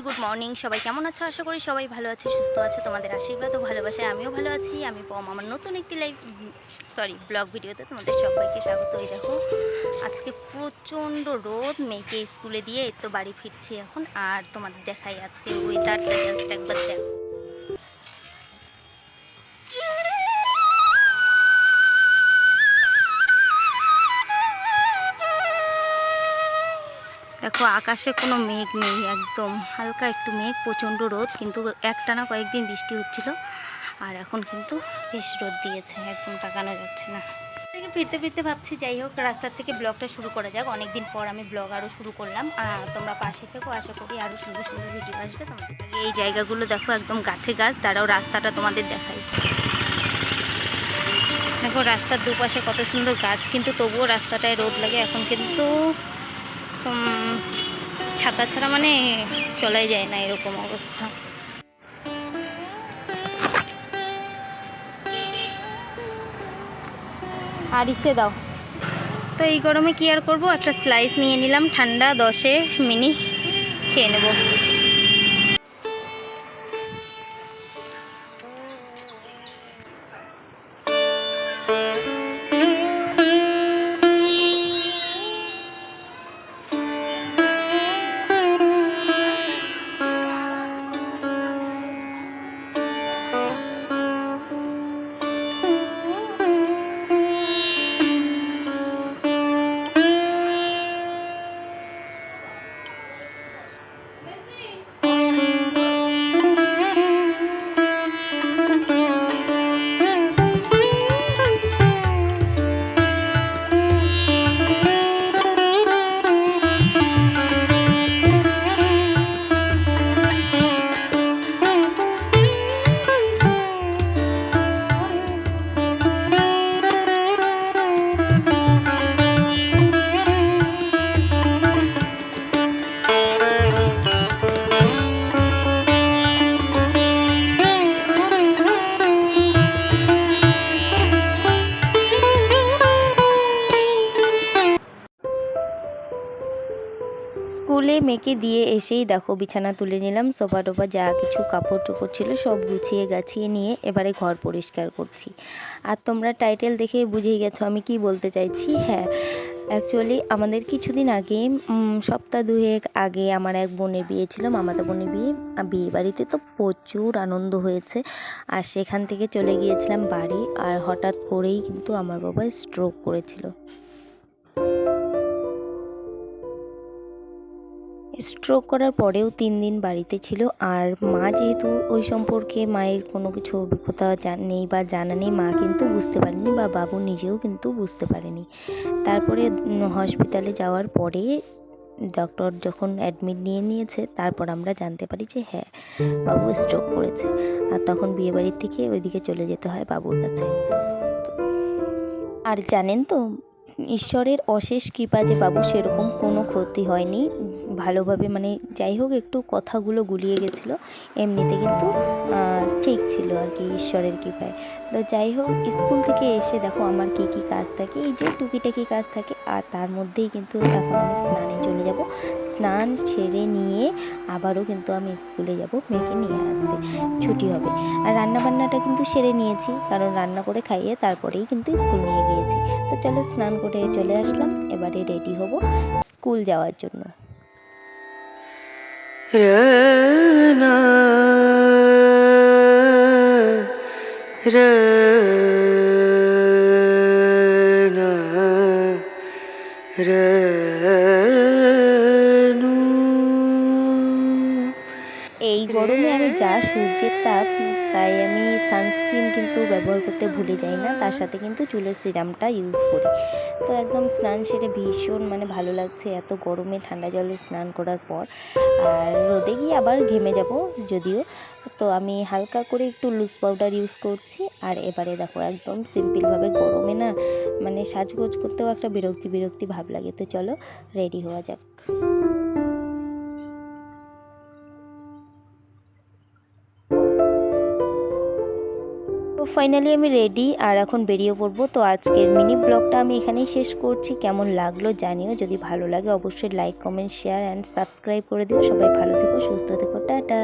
Good morning, সবাই কেমন আছো? আশা করি সবাই ভালো আছে, সুস্থ আছে। তোমাদের আশীর্বাদ ও ভালোবাসায় আমিও ভালো আছি। আমি পম, আমার নতুন একটি ব্লগ ভিডিওতে তোমাদের সবাইকে স্বাগত। এই দেখো, আজকে প্রচণ্ড রোদ, মেয়েকে স্কুলে দিয়ে এই তো বাড়ি ফিরছি এখন। আর তোমাদের দেখাই আজকে ওয়েদারটা, জাস্ট একবার দেখো। দেখো, আকাশে কোনো মেঘ নেই, একদম হালকা একটু মেঘ, প্রচণ্ড রোদ, কিন্তু একটানা কয়েকদিন বৃষ্টি হচ্ছিল। আর এখন কিন্তু বেশ রোদ দিয়েছে, একদম তাকানো যাচ্ছে না। থেকে ফিরতে ফিরতে ভাবছি, যাই হোক, রাস্তার থেকে ব্লগটা শুরু করা যাক। অনেকদিন পর আমি ব্লগ আরও শুরু করলাম। তোমরা পাশে থেকো, আশা করি আরও সুন্দর সুন্দর ভিডিও আসবে তোমাদের। এই জায়গাগুলো দেখো, একদম গাছে গাছ। দাঁড়াও, রাস্তাটা তোমাদের দেখাই। দেখো, রাস্তার দুপাশে কত সুন্দর গাছ, কিন্তু তবুও রাস্তাটায় রোদ লাগে। এখন কিন্তু ছাতা ছাড়া মানে চলাই যায় না, এরকম অবস্থা। আর ইসে দাও তো, এই গরমে কি আর করবো, একটা স্লাইস নিয়ে নিলাম, ঠান্ডা 10-এ মিনি খেয়ে নেব। স্কুলে মেয়েকে দিয়ে এসেই দেখো, বিছানা তুলে নিলাম, সোফা টোফা যা কিছু কাপড় চোপড় ছিল সব গুছিয়ে গাছিয়ে নিয়ে এবারে ঘর পরিষ্কার করছি। আর তোমরা টাইটেল দেখে বুঝেই গেছো আমি কি বলতে চাইছি। হ্যাঁ, অ্যাকচুয়ালি আমাদের কিছুদিন আগে, সপ্তাহ দুয়েক আগে আমার এক বোনের বিয়ে ছিল, মামাতো বোনের বিয়ে বাড়িতে তো প্রচুর আনন্দ হয়েছে। আর সেখান থেকে চলে গিয়েছিলাম বাড়ি। আর হঠাৎ করেই কিন্তু আমার বাবা স্ট্রোক করেছিল। স্ট্রোক করার পরেও 3 দিন বাড়িতে ছিল। আর মা যেহেতু ওই সম্পর্কে, মায়ের কোনো কিছু অভিজ্ঞতা নেই বা জানা নেই, মা কিন্তু বুঝতে পারেনি, বা বাবু নিজেও কিন্তু বুঝতে পারেনি। তারপরে হসপিটালে যাওয়ার পরে ডক্টর যখন অ্যাডমিট নিয়েছে, তারপর আমরা জানতে পারি যে হ্যাঁ, বাবু স্ট্রোক করেছে। আর তখন বিয়েবাড়ির থেকে ওইদিকে চলে যেতে হয় বাবুর কাছে। আর জানেন তো, ঈশ্বরের অশেষ কৃপা যে বাবু সেরকম কোনো ক্ষতি হয়নি, ভালোভাবে, মানে যাই হোক, একটু কথাগুলো গুলিয়ে গেছিলো, এমনিতে কিন্তু ঠিক ছিল আর কি, ঈশ্বরের কৃপায়। তো যাই হোক, স্কুল থেকে এসে দেখো আমার কী কী কাজ থাকে, এই যে টুকিটাকি কাজ থাকে। আর তার মধ্যেই কিন্তু এখন আমি স্নানে চলে যাব। স্নান সেরে নিয়ে আবারও কিন্তু আমি স্কুলে যাব মেয়েকে নিয়ে আসতে, ছুটি হবে। আর রান্নাবান্নাটা কিন্তু সেরে নিয়েছি, কারণ রান্না করে খাইয়ে তারপরেই কিন্তু স্কুল নিয়ে গিয়েছি। তো চলো, স্নান করে চলে আসলাম, এবারে রেডি হব স্কুল যাওয়ার জন্য। এই গরমে আমি যা সূর্যের তাপ, তাই আমি সানস্ক্রিন কিন্তু ব্যবহার করতে ভুলে যাই না, তার সাথে কিন্তু চুলের সিরামটা ইউজ করি। তো একদম স্নান সেরে ভীষণ মানে ভালো লাগছে এত গরমে ঠান্ডা জলে স্নান করার পর। আর রোদে গিয়ে আবার ঘেমে যাব যদিও। তো আমি হালকা করে একটু লুজ পাউডার ইউজ করছি। আর এবারে দেখো, একদম সিম্পলভাবে, গরমে না মানে সাজগোজ করতেও একটা বিরক্তি বিরক্তি ভাব লাগে। তো চলো রেডি হওয়া যাক। তো তো ফাইনালি আমি রেডি আর এখন বেরিয়ে পড়বো। তো আজকের মিনি ব্লগটা আমি এখানেই শেষ করছি। কেমন লাগলো জানিও, যদি ভালো লাগে অবশ্যই like comment share and subscribe করে দিও। সবাই ভালো থেকো, সুস্থ থেকো, টাটা।